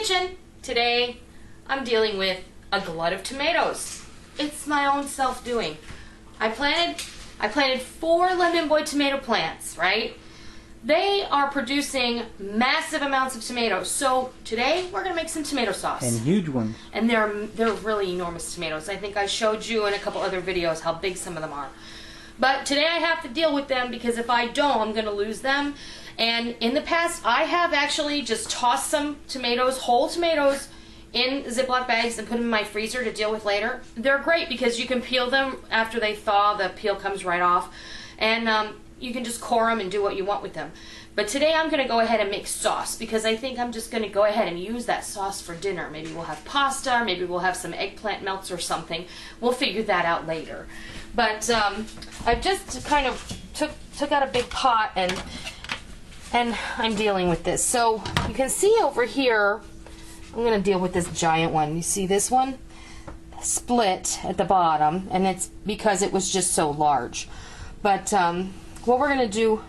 kitchen. Today I'm dealing with a glut of tomatoes. It's my own self-doing. I planted 4 London Boy tomato plants, right? They are producing massive amounts of tomatoes. So today we're gonna make some tomato sauce. And huge ones. And they're really enormous tomatoes. I think I showed you in a couple other videos how big some of them are. But today I have to deal with them because if I don't, I'm gonna lose them. And in the past, I have actually just tossed some tomatoes, whole tomatoes, in Ziploc bags and put them in my freezer to deal with later. They're great because you can peel them after they thaw. The peel comes right off. And you can just core them and do what you want with them. But today I'm going to go ahead and make sauce because I think I'm just going to go ahead and use that sauce for dinner. Maybe we'll have pasta, maybe we'll have some eggplant melts or something. We'll figure that out later. But I've just kind of took out a big pot and I'm dealing with this. So you can see over here, I'm going to deal with this giant one. You see this one? Split at the bottom, and it's because it was just so large. But what we're going to do,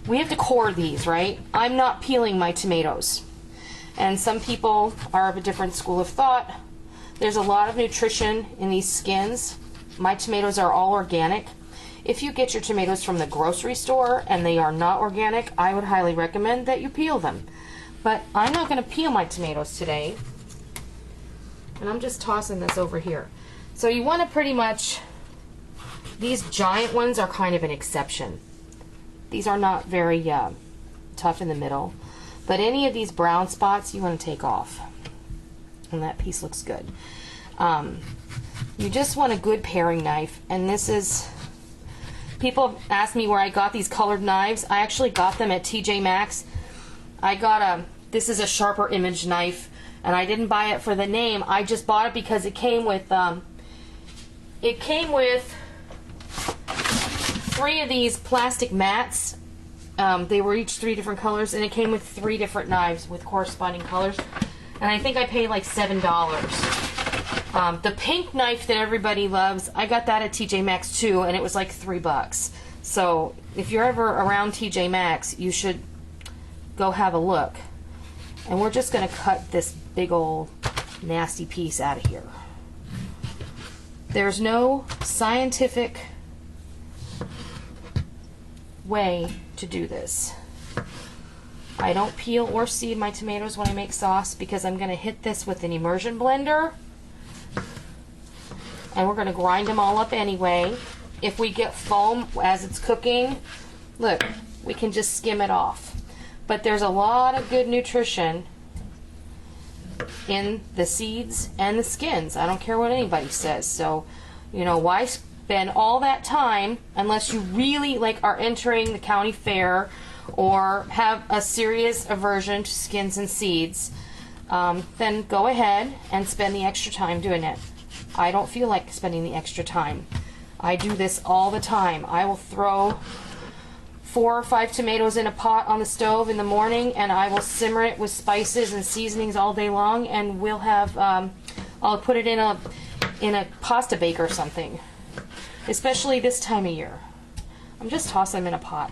we have to core these, right? I'm not peeling my tomatoes. And some people are of a different school of thought. There's a lot of nutrition in these skins. My tomatoes are all organic. If you get your tomatoes from the grocery store and they are not organic, I would highly recommend that you peel them. But I'm not going to peel my tomatoes today. And I'm just tossing this over here. So you want to pretty much, these giant ones are kind of an exception. These are not very tough in the middle. But any of these brown spots you want to take off. And that piece looks good. You just want a good paring knife. And this is, people have asked me where I got these colored knives. I actually got them at TJ Maxx. I got this is a sharper image knife, and I didn't buy it for the name. I just bought it because it came with 3 of these plastic mats. They were each 3 different colors, and it came with 3 different knives with corresponding colors. And I think I paid like $7. The pink knife that everybody loves, I got that at TJ Maxx too, and it was like $3. So if you're ever around TJ Maxx, you should go have a look. And we're just going to cut this big old nasty piece out of here. There's no scientific way to do this. I don't peel or seed my tomatoes when I make sauce because I'm going to hit this with an immersion blender. And we're going to grind them all up anyway. If we get foam as it's cooking, look, we can just skim it off. But there's a lot of good nutrition in the seeds and the skins. I don't care what anybody says. So, you know, why spend all that time unless you really are entering the county fair or have a serious aversion to skins and seeds, then go ahead and spend the extra time doing it. I don't feel like spending the extra time. I do this all the time. I will throw 4 or 5 tomatoes in a pot on the stove in the morning, and I will simmer it with spices and seasonings all day long, and we'll have I'll put it in a pasta bake or something, especially this time of year. I'm just tossing them in a pot,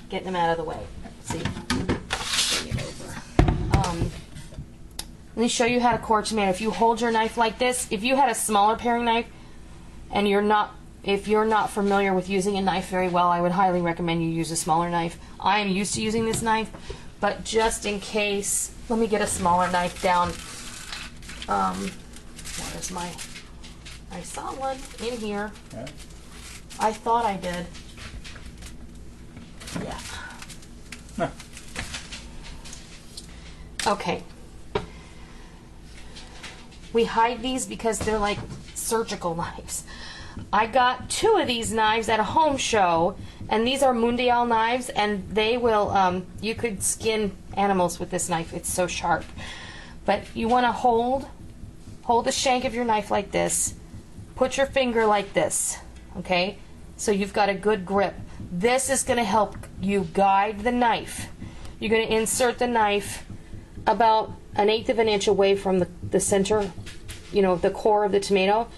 getting them out of the way. Let's see, bring it over. Let me show you how to core a tomato. If you hold your knife like this, if you had a smaller paring knife and if you're not familiar with using a knife very well, I would highly recommend you use a smaller knife. I am used to using this knife, but just in case, let me get a smaller knife down. What is I saw one in here. Yeah. I thought I did. Yeah. No. Okay. We hide these because they're like surgical knives. I got 2 of these knives at a home show, and these are Mundial knives, and they will, you could skin animals with this knife. It's so sharp. But you want to hold the shank of your knife like this, put your finger like this, okay? So you've got a good grip. This is going to help you guide the knife. You're going to insert the knife about 1/8 of an inch away from the center, you know, the core of the tomato,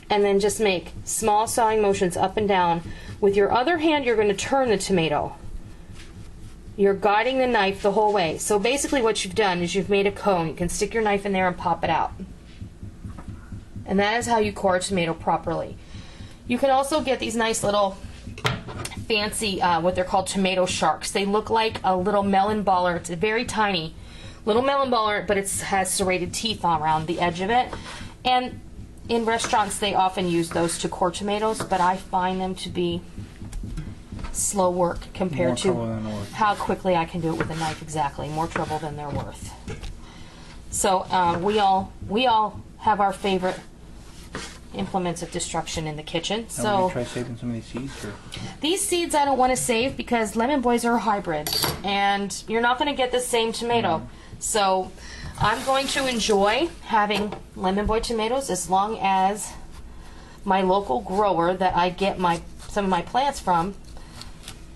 and then just make small sawing motions up and down. With your other hand, you're going to turn the tomato. you're guiding the knife the whole way. So basically what you've done is you've made a cone. You can stick your knife in there and pop it out. And that is how you core a tomato properly. You can also get these nice little fancy, what they're called tomato sharks. They look like a little melon baller. It's a very tiny little melon baller, but it has serrated teeth around the edge of it. And in restaurants, they often use those to core tomatoes, but I find them to be slow work compared to how quickly I can do it with a knife. Exactly, more trouble than they're worth. So we all have our favorite implements of destruction in the kitchen. So try saving some of these seeds. Or? These seeds I don't want to save because lemon boys are a hybrid, and you're not going to get the same tomato. So I'm going to enjoy having lemon boy tomatoes as long as my local grower that I get some of my plants from,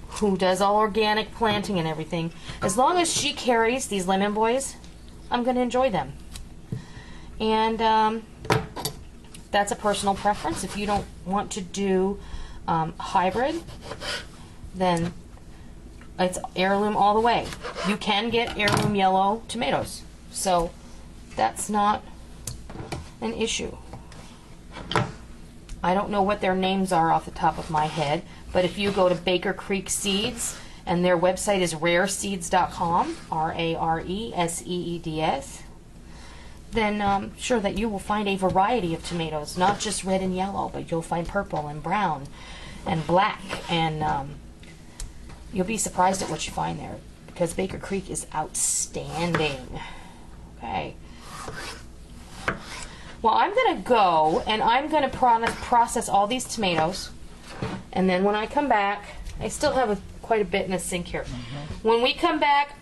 who does all organic planting and everything, as long as she carries these lemon boys, I'm going to enjoy them. And that's a personal preference. If you don't want to do hybrid, then it's heirloom all the way. You can get heirloom yellow tomatoes, so that's not an issue. I don't know what their names are off the top of my head, but if you go to Baker Creek Seeds, and their website is rareseeds.com, RARESEEDS, then sure that you will find a variety of tomatoes, not just red and yellow, but you'll find purple and brown and black, and you'll be surprised at what you find there, because Baker Creek is outstanding. Okay. Well, I'm going to go and I'm going to process all these tomatoes, and then when I come back, I still have quite a bit in the sink here. When we come back,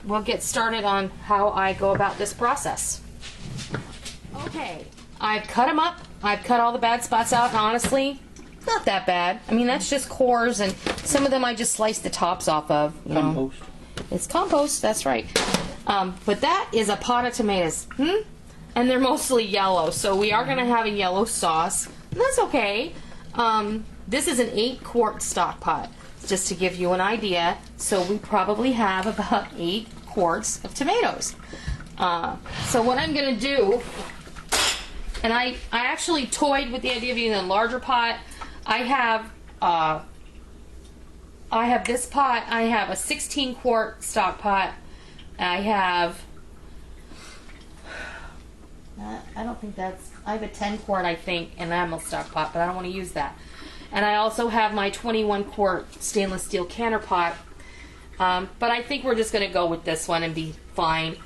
we'll get started on how I go about this process. Okay, I've cut them up. I've cut all the bad spots out, and honestly, not that bad. I mean, that's just cores, and some of them I just sliced the tops off of. Compost. It's compost, that's right. But that is a pot of tomatoes. And they're mostly yellow, so we are going to have a yellow sauce. And that's okay. This is an 8-quart stock pot, just to give you an idea. So we probably have about 8 quarts of tomatoes. So what I'm going to do, and I actually toyed with the idea of using a larger pot. I have this pot. I have a 16-quart stock pot. I have, I don't think that's, I have a 10-quart, I think, enamel stock pot, but I don't want to use that. And I also have my 21-quart stainless steel canner pot, but I think we're just going to go with this one and be fine.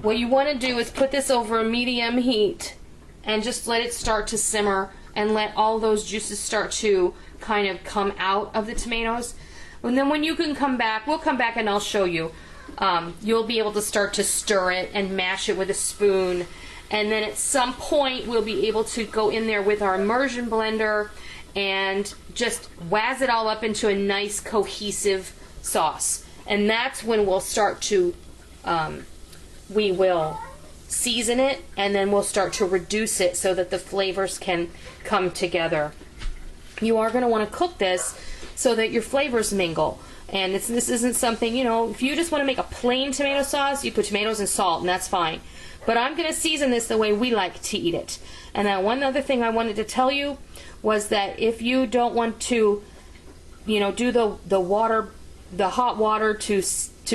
What you want to do is put this over a medium heat and just let it start to simmer and let all those juices start to kind of come out of the tomatoes. And then when you can come back, we'll come back and I'll show you. You'll be able to start to stir it and mash it with a spoon. And then at some point, we'll be able to go in there with our immersion blender and just wazz it all up into a nice cohesive sauce. And that's when we'll start to, we will season it, and then we'll start to reduce it so that the flavors can come together. You are going to want to cook this so that your flavors mingle. And this isn't something, you know, if you just want to make a plain tomato sauce, you put tomatoes and salt, and that's fine. But I'm going to season this the way we like to eat it. And then one other thing I wanted to tell you was that if you don't want to, you know, do the hot water to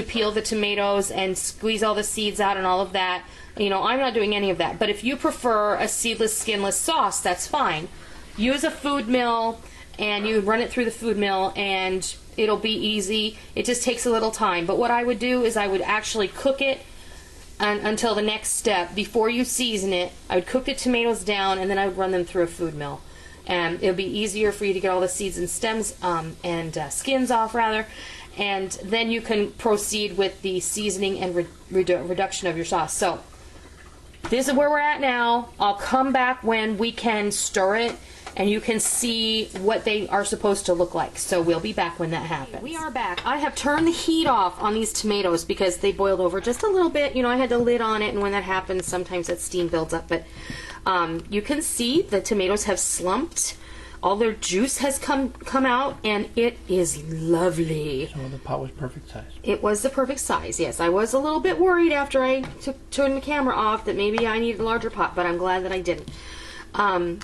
peel the tomatoes and squeeze all the seeds out and all of that, you know, I'm not doing any of that. But if you prefer a seedless, skinless sauce, that's fine. Use a food mill, and you run it through the food mill, and it'll be easy. It just takes a little time. But what I would do is I would actually cook it until the next step. Before you season it, I would cook the tomatoes down, and then I would run them through a food mill. And it'll be easier for you to get all the seeds and stems and skins off, rather. And then you can proceed with the seasoning and reduction of your sauce. So this is where we're at now. I'll come back when we can stir it and you can see what they are supposed to look like. So we'll be back when that happens. We are back. I have turned the heat off on these tomatoes because they boiled over just a little bit. You know, I had the lid on it, and when that happens, sometimes that steam builds up. But you can see the tomatoes have slumped. All their juice has come out, and it is lovely. So the pot was perfect size. It was the perfect size, yes. I was a little bit worried after I turned the camera off that maybe I needed a larger pot, but I'm glad that I didn't. I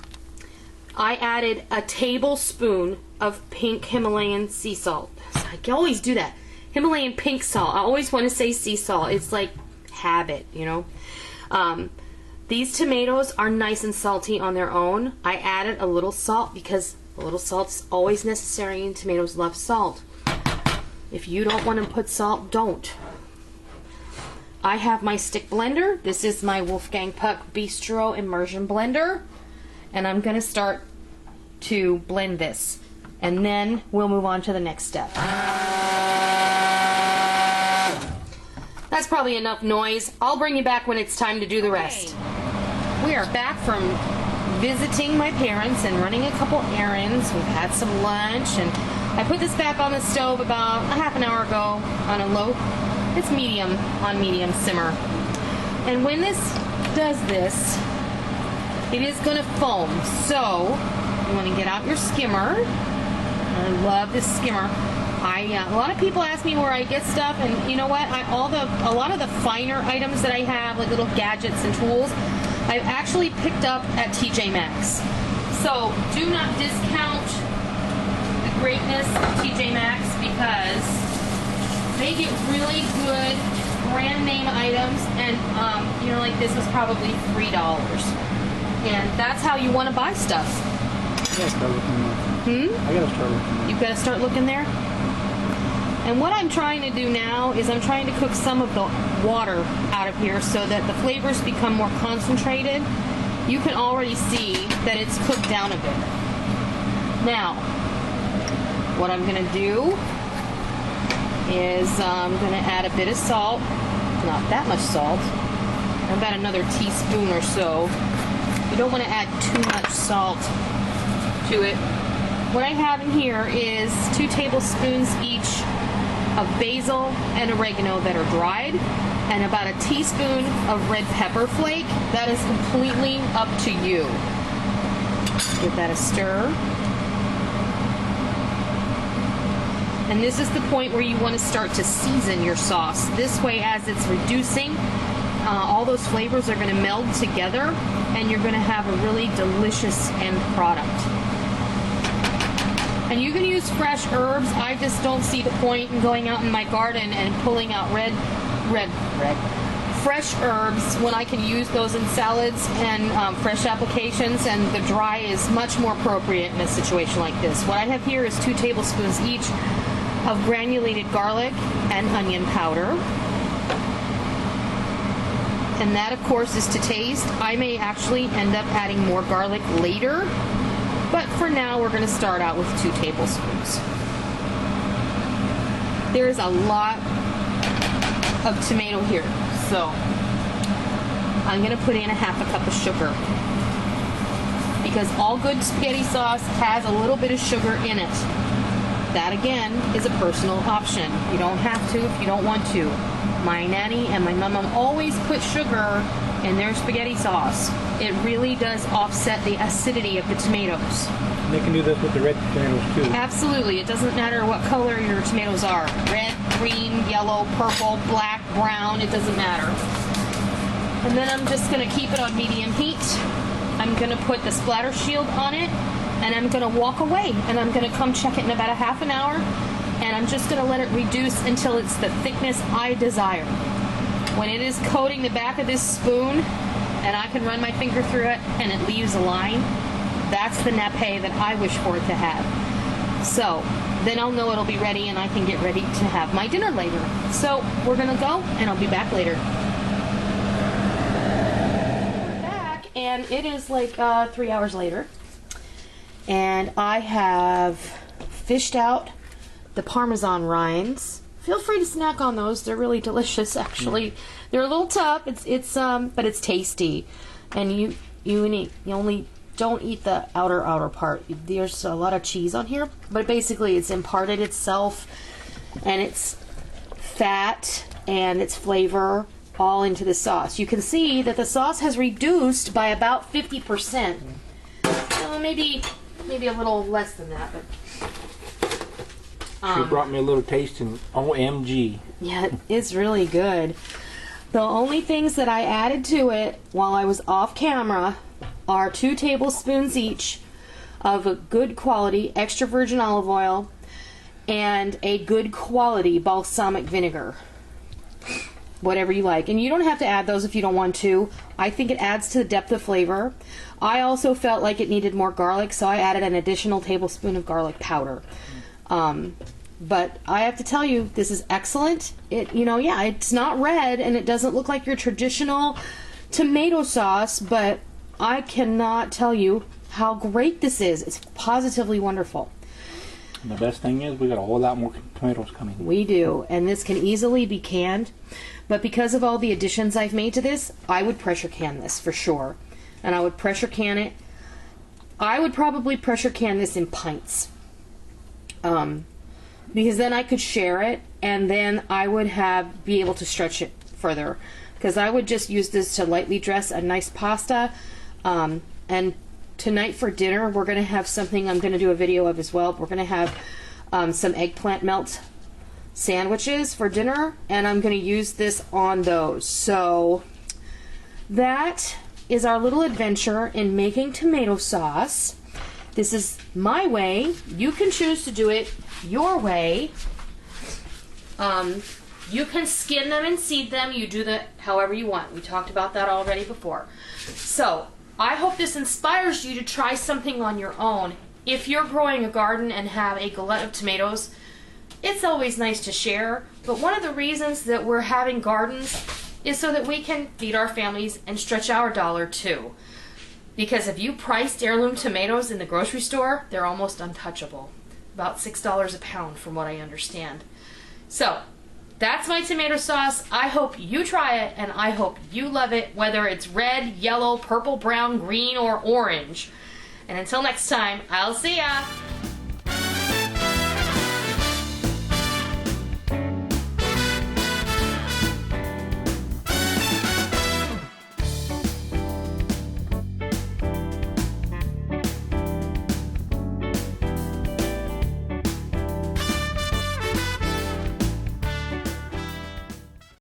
added a tablespoon of pink Himalayan sea salt. So I always do that. Himalayan pink salt. I always want to say sea salt. It's like habit, you know. These tomatoes are nice and salty on their own. I added a little salt because a little salt's always necessary and tomatoes love salt. If you don't want to put salt, don't. I have my stick blender. This is my Wolfgang Puck Bistro Immersion Blender. And I'm going to start to blend this. And then we'll move on to the next step. That's probably enough noise. I'll bring you back when it's time to do the rest. We are back from visiting my parents and running a couple errands. We've had some lunch, and I put this back on the stove about a half an hour ago on a low, it's medium, on medium simmer. And when this does this, it is going to foam. So you want to get out your skimmer. I love this skimmer. A lot of people ask me where I get stuff, and you know what? A lot of the finer items that I have, like little gadgets and tools, I've actually picked up at TJ Maxx. So do not discount the greatness of TJ Maxx because they get really good brand name items, and you know, like this was probably $3, and that's how you want to buy stuff. I gotta start looking there. I gotta start looking there. You've got to start looking there. And what I'm trying to do now is I'm trying to cook some of the water out of here so that the flavors become more concentrated. You can already see that it's cooked down a bit. Now, what I'm going to do is I'm going to add a bit of salt. Not that much salt. About another teaspoon or so. You don't want to add too much salt to it. What I have in here is 2 tablespoons each of basil and oregano that are dried, and about a teaspoon of red pepper flake. That is completely up to you. Give that a stir. And this is the point where you want to start to season your sauce. This way, as it's reducing, all those flavors are going to meld together, and you're going to have a really delicious end product. And you can use fresh herbs. I just don't see the point in going out in my garden and pulling out fresh herbs when I can use those in salads and fresh applications, and the dry is much more appropriate in a situation like this. What I have here is 2 tablespoons each of granulated garlic and onion powder. And that, of course, is to taste. I may actually end up adding more garlic later, but for now, we're going to start out with 2 tablespoons. There is a lot of tomato here, so I'm going to put in a half a cup of sugar, because all good spaghetti sauce has a little bit of sugar in it. That, again, is a personal option. You don't have to if you don't want to. My nanny and my mom always put sugar in their spaghetti sauce. It really does offset the acidity of the tomatoes. They can do this with the red tomatoes too. Absolutely. It doesn't matter what color your tomatoes are. Red, green, yellow, purple, black, brown, it doesn't matter. And then I'm just going to keep it on medium heat. I'm going to put the splatter shield on it, and I'm going to walk away, and I'm going to come check it in about a half an hour, and I'm just going to let it reduce until it's the thickness I desire. When it is coating the back of this spoon, and I can run my finger through it, and it leaves a line, that's the nappe that I wish for it to have. So then I'll know it'll be ready, and I can get ready to have my dinner later. So we're going to go, and I'll be back later. Back, and it is like 3 hours later, and I have fished out the parmesan rinds. Feel free to snack on those. They're really delicious, actually. They're a little tough. But it's tasty. And you only don't eat the outer part. There's a lot of cheese on here, but basically it's imparted itself, and it's fat and its flavor all into the sauce. You can see that the sauce has reduced by about 50%. So maybe maybe a little less than that, but She brought me a little taste and OMG. yeah, it's really good. The only things that I added to it while I was off camera are 2 tablespoons each of a good quality extra virgin olive oil and a good quality balsamic vinegar. Whatever you like. And you don't have to add those if you don't want to. I think it adds to the depth of flavor. I also felt like it needed more garlic, so I added an additional tablespoon of garlic powder. But I have to tell you, this is excellent. Yeah, it's not red and it doesn't look like your traditional tomato sauce, but I cannot tell you how great this is. It's positively wonderful. And the best thing is we got a whole lot more tomatoes coming. We do, and this can easily be canned. But because of all the additions I've made to this, I would pressure can this for sure. And I would pressure can it. I would probably pressure can this in pints. Because then I could share it, and then I would be able to stretch it further. Because I would just use this to lightly dress a nice pasta. And tonight for dinner, we're going to have something I'm going to do a video of as well. We're going to have some eggplant melt sandwiches for dinner, and I'm going to use this on those. So that is our little adventure in making tomato sauce. This is my way. You can choose to do it your way. You can skin them and seed them. You do that however you want. We talked about that already before. So I hope this inspires you to try something on your own. If you're growing a garden and have a glut of tomatoes, it's always nice to share, but one of the reasons that we're having gardens is so that we can feed our families and stretch our dollar too. Because if you priced heirloom tomatoes in the grocery store, they're almost untouchable. About $6 a pound from what I understand. So that's my tomato sauce. I hope you try it and I hope you love it, whether it's red, yellow, purple, brown, green, or orange. And until next time, I'll see ya!